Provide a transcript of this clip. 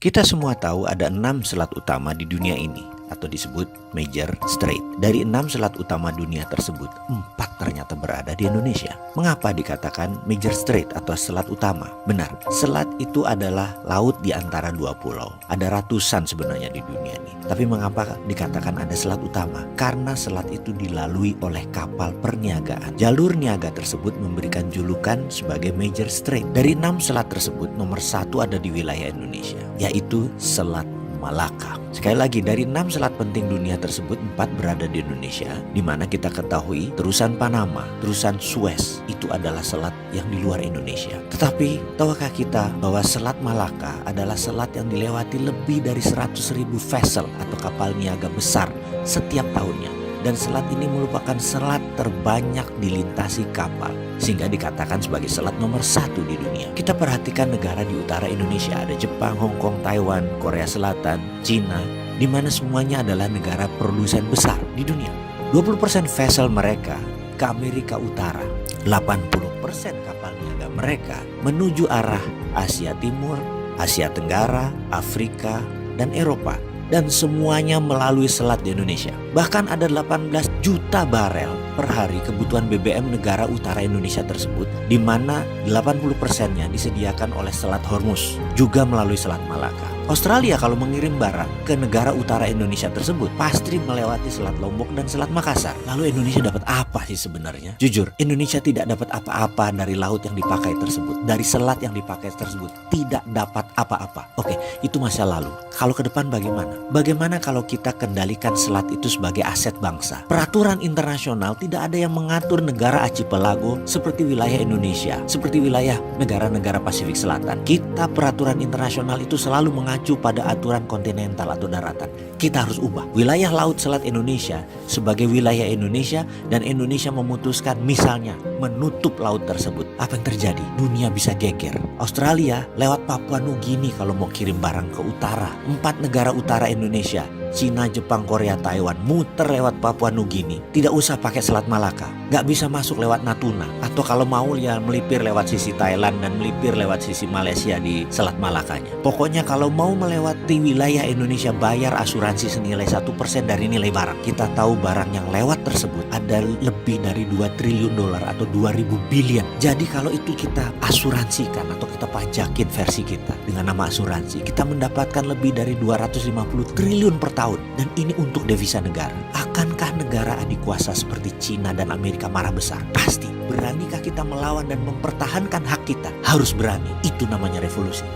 Kita semua tahu ada 6 selat utama di dunia ini, atau disebut Major Strait. Dari 6 selat utama dunia tersebut, 4 ternyata berada di Indonesia. Mengapa dikatakan Major Strait atau selat utama? Benar, selat itu adalah laut di antara dua pulau. Ada ratusan sebenarnya di dunia ini. Tapi mengapa dikatakan ada selat utama? Karena selat itu dilalui oleh kapal perniagaan. Jalur niaga tersebut memberikan julukan sebagai Major Strait. Dari 6 selat tersebut, nomor 1 ada di wilayah Indonesia, yaitu Selat Malaka. Sekali lagi, dari 6 selat penting dunia tersebut, 4 berada di Indonesia, di mana kita ketahui terusan Panama, terusan Suez itu adalah selat yang di luar Indonesia. Tetapi tahukah kita bahwa Selat Malaka adalah selat yang dilewati lebih dari 100.000 vessel atau kapal niaga besar setiap tahunnya. Dan selat ini merupakan selat terbanyak dilintasi kapal, sehingga dikatakan sebagai selat nomor 1 di dunia. Kita perhatikan negara di utara Indonesia, ada Jepang, Hong Kong, Taiwan, Korea Selatan, Cina, di mana semuanya adalah negara produsen besar di dunia. 20% vessel mereka ke Amerika Utara, 80% kapal niaga mereka menuju arah Asia Timur, Asia Tenggara, Afrika, dan Eropa. Dan semuanya melalui selat di Indonesia. Bahkan ada 18 juta barel per hari kebutuhan BBM negara utara Indonesia tersebut, di mana 80%-nya disediakan oleh Selat Hormuz, juga melalui Selat Malaka. Australia kalau mengirim barang ke negara utara Indonesia tersebut pasti melewati Selat Lombok dan Selat Makassar. Lalu Indonesia dapat apa sih sebenarnya? Jujur, Indonesia tidak dapat apa-apa dari laut yang dipakai tersebut, dari selat yang dipakai tersebut, tidak dapat apa-apa. Oke, itu masa lalu. Kalau ke depan bagaimana? Bagaimana kalau kita kendalikan selat itu sebagai aset bangsa? Peraturan internasional tidak ada yang mengatur negara archipelago seperti wilayah Indonesia, seperti wilayah negara-negara Pasifik Selatan. Kita peraturan internasional itu selalu mengacu pada aturan kontinental atau daratan. Kita harus ubah wilayah laut selat Indonesia sebagai wilayah Indonesia, dan Indonesia memutuskan misalnya menutup laut tersebut. Apa yang terjadi? Dunia bisa geger. Australia lewat Papua Nugini kalau mau kirim barang ke utara. 4 negara utara Indonesia, Cina, Jepang, Korea, Taiwan, muter lewat Papua Nugini. Tidak usah pakai Selat Malaka. Gak bisa masuk lewat Natuna. Atau kalau mau ya melipir lewat sisi Thailand dan melipir lewat sisi Malaysia di Selat Malakanya. Pokoknya kalau mau melewati wilayah Indonesia, bayar asuransi senilai 1% dari nilai barang. Kita tahu barang yang lewat tersebut ada lebih dari 2 triliun dolar atau 2.000 billion. Jadi kalau itu kita asuransikan atau kita pajakin versi kita dengan nama asuransi, kita mendapatkan lebih dari 250 triliun per tahun. Dan ini untuk devisa negara. Akankah negara adik kuasa seperti Cina dan Amerika marah besar? Pasti. Beranikah kita melawan dan mempertahankan hak kita? Harus berani. Itu namanya revolusi.